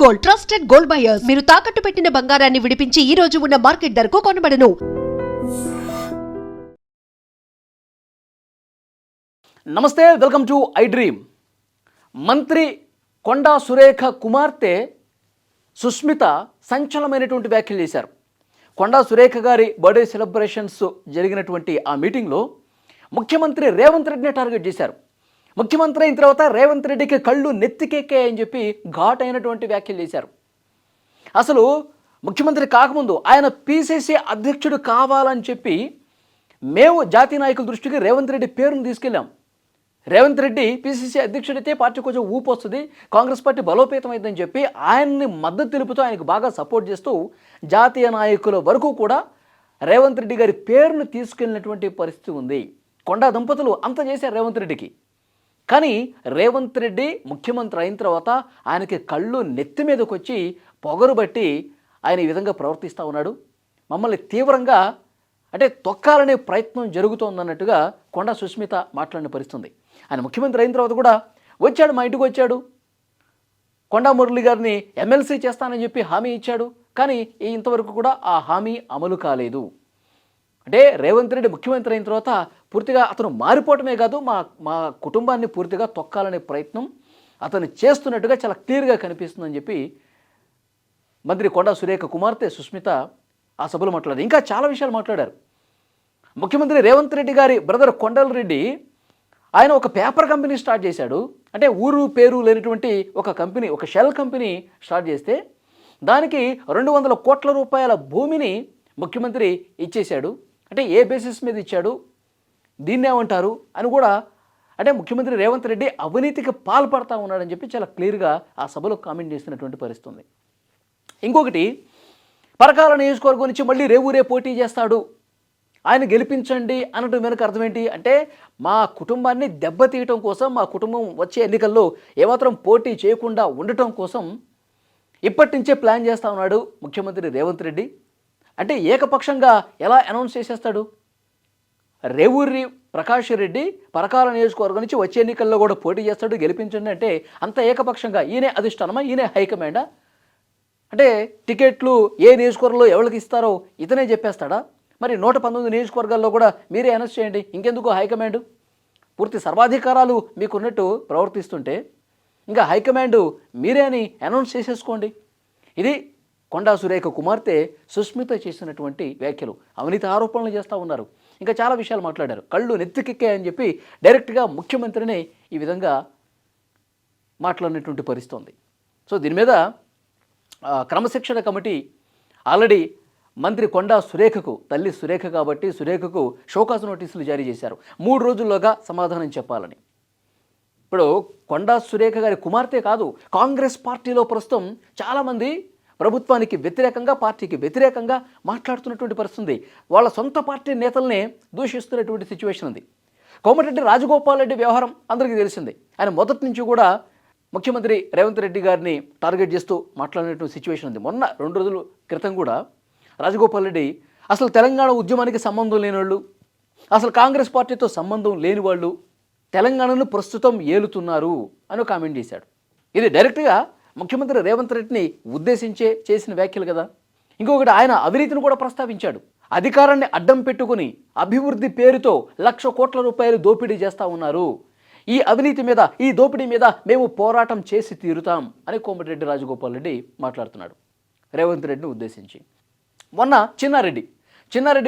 Gold, trusted gold buyers. మీరు తాకట్టు పెట్టిన బంగారాన్ని విడిపించి ఈ రోజు ఉన్న మార్కెట్ ధరకు కొనబడను. నమస్తే, వెల్కమ్ టు ఐ డ్రీమ్. మంత్రి కొండా సురేఖ కుమార్తె సుస్మిత సంచలనమైనటువంటి వ్యాఖ్యలు చేశారు. కొండా సురేఖ గారి బర్త్డే సెలబ్రేషన్స్ జరిగినటువంటి ఆ మీటింగ్లో ముఖ్యమంత్రి రేవంత్ రెడ్డిని టార్గెట్ చేశారు. ముఖ్యమంత్రి అయిన తర్వాత రేవంత్ రెడ్డికి కళ్ళు నెత్తికెక్కే అని చెప్పి ఘాటైనటువంటి వ్యాఖ్యలు చేశారు. అసలు ముఖ్యమంత్రి కాకముందు ఆయన పిసిసి అధ్యక్షుడు కావాలని చెప్పి మేము జాతీయ నాయకుల దృష్టికి రేవంత్ రెడ్డి పేరును తీసుకెళ్ళాం. రేవంత్ రెడ్డి పిసిసి అధ్యక్షుడైతే పార్టీ కొంచెం ఊపు వస్తుంది, కాంగ్రెస్ పార్టీ బలోపేతమైందని చెప్పి ఆయన్ని మద్దతు తెలుపుతూ ఆయనకు బాగా సపోర్ట్ చేస్తూ జాతీయ నాయకుల వరకు కూడా రేవంత్ రెడ్డి గారి పేరును తీసుకెళ్ళినటువంటి పరిస్థితి ఉంది. కొండా దంపతులు అంత చేశారు రేవంత్ రెడ్డికి. కానీ రేవంత్ రెడ్డి ముఖ్యమంత్రి అయిన తర్వాత ఆయనకి కళ్ళు నెత్తి మీదకి వచ్చి పొగరు బట్టి ఆయన ఈ విధంగా ప్రవర్తిస్తూ ఉన్నాడు. మమ్మల్ని తీవ్రంగా తొక్కాలనే ప్రయత్నం జరుగుతోందన్నట్టుగా కొండా సుస్మిత మాట్లాడిన పరిస్థితుంది. ఆయన ముఖ్యమంత్రి అయిన తర్వాత కూడా వచ్చాడు, మా ఇంటికి వచ్చాడు, కొండా మురళి గారిని ఎమ్మెల్సీ చేస్తానని చెప్పి హామీ ఇచ్చాడు. కానీ ఇంతవరకు కూడా ఆ హామీ అమలు కాలేదు. రేవంత్ రెడ్డి ముఖ్యమంత్రి అయిన తర్వాత పూర్తిగా అతను మారిపోవటమే కాదు, మా కుటుంబాన్ని పూర్తిగా తొక్కాలనే ప్రయత్నం అతను చేస్తున్నట్టుగా చాలా క్లియర్గా కనిపిస్తుందని చెప్పి మంత్రి కొండా సురేఖ కుమార్తె సుస్మిత ఆ సభలో మాట్లాడారు. ఇంకా చాలా విషయాలు మాట్లాడారు. ముఖ్యమంత్రి రేవంత్ రెడ్డి గారి బ్రదర్ కొండల రెడ్డి ఆయన ఒక పేపర్ కంపెనీ స్టార్ట్ చేశాడు. ఊరు పేరు లేనటువంటి ఒక కంపెనీ, ఒక షెల్ కంపెనీ స్టార్ట్ చేస్తే దానికి 200 కోట్ల రూపాయల భూమిని ముఖ్యమంత్రి ఇచ్చేశాడు. ఏ బేసిస్ మీద ఇచ్చాడు, దీన్ని ఏమంటారు అని కూడా ముఖ్యమంత్రి రేవంత్ రెడ్డి అవినీతికి పాల్పడతా ఉన్నాడని చెప్పి చాలా క్లియర్గా ఆ సభలో కామెంట్ చేసినటువంటి పరిస్థితి ఉంది. ఇంకొకటి, పరకాల నియోజకవర్గం నుంచి మళ్ళీ రేవూరే పోటీ చేస్తాడు, ఆయన గెలిపించండి అనడం వెనుక అర్థం ఏంటి మా కుటుంబాన్ని దెబ్బతీయటం కోసం, మా కుటుంబం వచ్చే ఎన్నికల్లో ఏమాత్రం పోటీ చేయకుండా ఉండటం కోసం ఇప్పటి నుంచే ప్లాన్ చేస్తూ ఉన్నాడు ముఖ్యమంత్రి రేవంత్ రెడ్డి. ఏకపక్షంగా ఎలా అనౌన్స్ చేసేస్తాడు? రేవూరి ప్రకాష్ రెడ్డి పరకాల నియోజకవర్గం నుంచి వచ్చే ఎన్నికల్లో కూడా పోటీ చేస్తాడు, గెలిపించండి అంత ఏకపక్షంగా ఈయనే అధిష్టానమా, ఈయనే హైకమాండా? టికెట్లు ఏ నియోజకవర్గంలో ఎవరికి ఇస్తారో ఇతనే చెప్పేస్తాడా? మరి 119 నియోజకవర్గాల్లో కూడా మీరే అనౌన్స్ చేయండి, ఇంకెందుకు హైకమాండ్? పూర్తి సర్వాధికారాలు మీకున్నట్టు ప్రవర్తిస్తుంటే ఇంకా హైకమాండ్ మీరే అని అనౌన్స్ చేసేసుకోండి. ఇది కొండా సురేఖ కుమార్తె సుస్మిత చేసినటువంటి వ్యాఖ్యలు. అవినీతి ఆరోపణలు చేస్తూ ఉన్నారు. ఇంకా చాలా విషయాలు మాట్లాడారు. కళ్ళు నెత్తికెక్కాయని చెప్పి డైరెక్ట్గా ముఖ్యమంత్రిని ఈ విధంగా మాట్లాడినటువంటి పరిస్థితి ఉంది. సో దీని మీద క్రమశిక్షణ కమిటీ ఆల్రెడీ మంత్రి కొండా సురేఖకు, తల్లి సురేఖ కాబట్టి సురేఖకు షోకాజ్ నోటీసులు జారీ చేశారు. 3 రోజుల్లోగా సమాధానం చెప్పాలని. ఇప్పుడు కొండా సురేఖ గారి కుమార్తె కాదు, కాంగ్రెస్ పార్టీలో ప్రస్తుతం చాలామంది ప్రభుత్వానికి వ్యతిరేకంగా, పార్టీకి వ్యతిరేకంగా మాట్లాడుతున్నటువంటి పరిస్థితి. వాళ్ళ సొంత పార్టీ నేతలనే దూషిస్తున్నటువంటి సిచ్యువేషన్ ఉంది. కోమటిరెడ్డి రాజగోపాల్ రెడ్డి వ్యవహారం అందరికీ తెలిసింది. ఆయన మొదటి నుంచి కూడా ముఖ్యమంత్రి రేవంత్ రెడ్డి గారిని టార్గెట్ చేస్తూ మాట్లాడినటువంటి సిచ్యువేషన్ ఉంది. మొన్న 2 రోజుల క్రితం కూడా రాజగోపాల్ రెడ్డి అసలు తెలంగాణ ఉద్యమానికి సంబంధం లేని వాళ్ళు, అసలు కాంగ్రెస్ పార్టీతో సంబంధం లేని వాళ్ళు తెలంగాణను ప్రస్తుతం ఏలుతున్నారు అని కామెంట్ చేశాడు. ఇది డైరెక్ట్గా ముఖ్యమంత్రి రేవంత్ రెడ్డిని ఉద్దేశించే చేసిన వ్యాఖ్యలు కదా. ఇంకొకటి, ఆయన అవినీతిని కూడా ప్రస్తావించాడు. అధికారాన్ని అడ్డం పెట్టుకుని అభివృద్ధి పేరుతో 1,00,000 కోట్ల రూపాయలు దోపిడీ చేస్తూ ఉన్నారు, ఈ అవినీతి మీద, ఈ దోపిడీ మీద మేము పోరాటం చేసి తీరుతాం అని కోమటిరెడ్డి రాజగోపాల్ రెడ్డి మాట్లాడుతున్నాడు రేవంత్ రెడ్డిని ఉద్దేశించి. మొన్న చిన్నారెడ్డి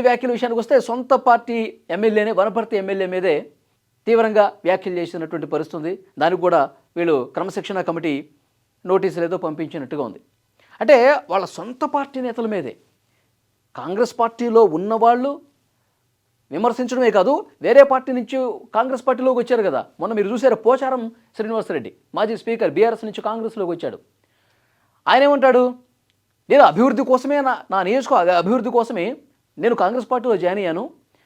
వ్యాఖ్యల విషయానికి వస్తే సొంత పార్టీ ఎమ్మెల్యేనే, వనపర్తి ఎమ్మెల్యే మీదే తీవ్రంగా వ్యాఖ్యలు చేసినటువంటి పరిస్థితుంది. దానికి కూడా వీళ్ళు క్రమశిక్షణ కమిటీ నోటీసులు ఏదో పంపించినట్టుగా ఉంది. వాళ్ళ సొంత పార్టీ నేతల మీదే, కాంగ్రెస్ పార్టీలో ఉన్నవాళ్ళు విమర్శించడమే కాదు, వేరే పార్టీ నుంచి కాంగ్రెస్ పార్టీలోకి వచ్చారు కదా. మొన్న మీరు చూసారు, పోచారం శ్రీనివాసరెడ్డి మాజీ స్పీకర్ బీఆర్ఎస్ నుంచి కాంగ్రెస్లోకి వచ్చాడు. ఆయన ఏమంటాడు, నేను అభివృద్ధి కోసమే, నా నియోజకవర్గ అభివృద్ధి కోసమే నేను కాంగ్రెస్ పార్టీలో జాయిన్ అయ్యాను,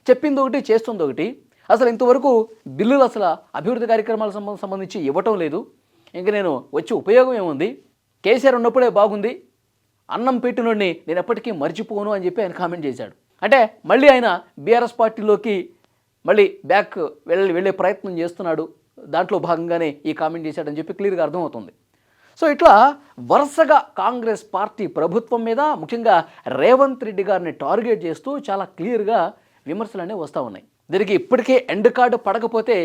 చెప్పింది ఒకటి చేస్తుంది ఒకటి, అసలు ఇంతవరకు బిల్లులు అసలు అభివృద్ధి కార్యక్రమాలకు సంబంధించి ఇవ్వటం లేదు, ఇంక నేను వచ్చి ఉపయోగం ఏముంది, కేసీఆర్ ఉన్నప్పుడే బాగుంది, అన్నం పెట్టినోడిని నేను ఎప్పటికీ మర్చిపోను అని చెప్పి ఆయన కామెంట్ చేశాడు. మళ్ళీ ఆయన బీఆర్ఎస్ పార్టీలోకి మళ్ళీ బ్యాక్ వెళ్ళే ప్రయత్నం చేస్తున్నాడు. దాంట్లో భాగంగానే ఈ కామెంట్ చేశాడని చెప్పి క్లియర్గా అర్థమవుతుంది. సో ఇట్లా వరుసగా కాంగ్రెస్ పార్టీ ప్రభుత్వం మీద ముఖ్యంగా రేవంత్ రెడ్డి గారిని టార్గెట్ చేస్తూ చాలా క్లియర్గా విమర్శలు అనేవి వస్తూ ఉన్నాయి. దీనికి ఇప్పటికే ఎండ్ కార్డు పడకపోతే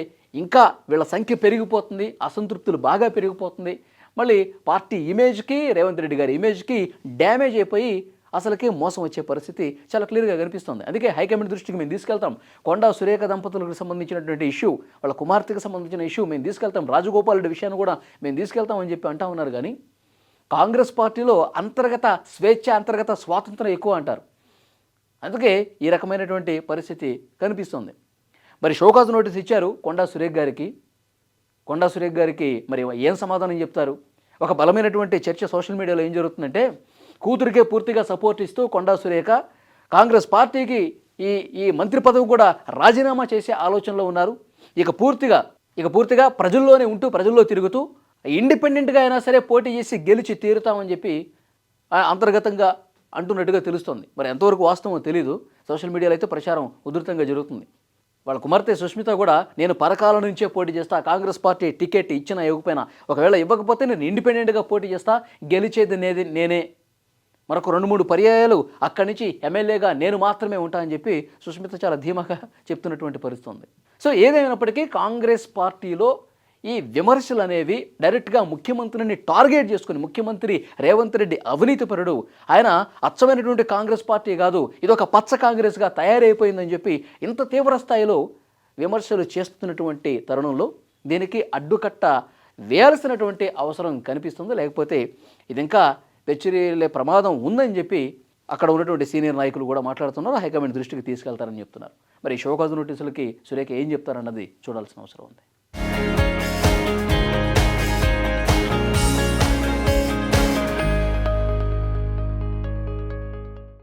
ఇంకా వీళ్ళ సంఖ్య పెరిగిపోతుంది, అసంతృప్తులు బాగా పెరిగిపోతుంది. మళ్ళీ పార్టీ ఇమేజ్కి, రేవంత్ రెడ్డి గారి ఇమేజ్కి డ్యామేజ్ అయిపోయి అసలుకి మోసం వచ్చే పరిస్థితి చాలా క్లియర్గా కనిపిస్తుంది. అందుకే హైకమాండ్ దృష్టికి మేము తీసుకెళ్తాం. కొండా సురేఖ దంపతులకు సంబంధించినటువంటి ఇష్యూ, వాళ్ళ కుమార్తెకు సంబంధించిన ఇష్యూ మేము తీసుకెళ్తాం, రాజగోపాల్ రెడ్డి విషయాన్ని కూడా మేము తీసుకెళ్తామని చెప్పి అంటా ఉన్నారు. కానీ కాంగ్రెస్ పార్టీలో అంతర్గత స్వేచ్ఛ, అంతర్గత స్వాతంత్రం ఎక్కువ అంటారు. అందుకే ఈ రకమైనటువంటి పరిస్థితి కనిపిస్తుంది. మరి షోకాజ్ నోటీస్ ఇచ్చారు కొండా సురేఖ గారికి. కొండా సురేఖ గారికి మరి ఏం సమాధానం చెప్తారు? ఒక బలమైనటువంటి చర్చ సోషల్ మీడియాలో ఏం జరుగుతుందంటే, కూతురికే పూర్తిగా సపోర్ట్ ఇస్తూ కొండా సురేఖ కాంగ్రెస్ పార్టీకి ఈ మంత్రి పదవి కూడా రాజీనామా చేసే ఆలోచనలో ఉన్నారు. ఇక పూర్తిగా ప్రజల్లోనే ఉంటూ, ప్రజల్లో తిరుగుతూ ఇండిపెండెంట్గా అయినా సరే పోటీ చేసి గెలిచి తీరుతామని చెప్పి అంతర్గతంగా అంటున్నట్టుగా తెలుస్తుంది. మరి ఎంతవరకు వాస్తవమో తెలీదు. సోషల్ మీడియాలో అయితే ప్రచారం ఉధృతంగా జరుగుతుంది. వాళ్ళ కుమార్తె సుష్మిత కూడా నేను పరకాల నుంచే పోటీ చేస్తా, కాంగ్రెస్ పార్టీ టికెట్ ఇచ్చినా ఇవ్వకపోయినా, ఒకవేళ ఇవ్వకపోతే నేను ఇండిపెండెంట్గా పోటీ చేస్తా, గెలిచేది నేనే, మరొక 2-3 పర్యాయాలు అక్కడి నుంచి ఎమ్మెల్యేగా నేను మాత్రమే ఉంటానని చెప్పి సుష్మిత చాలా ధీమాగా చెప్తున్నటువంటి పరిస్థితి ఉంది. సో ఏదైనప్పటికీ కాంగ్రెస్ పార్టీలో ఈ విమర్శలు అనేవి డైరెక్ట్గా ముఖ్యమంత్రిని టార్గెట్ చేసుకుని, ముఖ్యమంత్రి రేవంత్ రెడ్డి అవినీతిపరుడు, ఆయన అచ్చమైనటువంటి కాంగ్రెస్ పార్టీ కాదు, ఇది ఒక పచ్చ కాంగ్రెస్గా తయారైపోయిందని చెప్పి ఇంత తీవ్ర స్థాయిలో విమర్శలు చేస్తున్నటువంటి తరుణంలో దీనికి అడ్డుకట్ట వేయాల్సినటువంటి అవసరం కనిపిస్తుంది. లేకపోతే ఇది ఇంకా వెచ్చిరేలే ప్రమాదం ఉందని చెప్పి అక్కడ ఉన్నటువంటి సీనియర్ నాయకులు కూడా మాట్లాడుతున్నారు. హైకమాండ్ దృష్టికి తీసుకెళ్తారని చెప్తున్నారు. మరి షోకాజ్ నోటీసులకి సురేఖ ఏం చెప్తారన్నది చూడాల్సిన అవసరం ఉంది.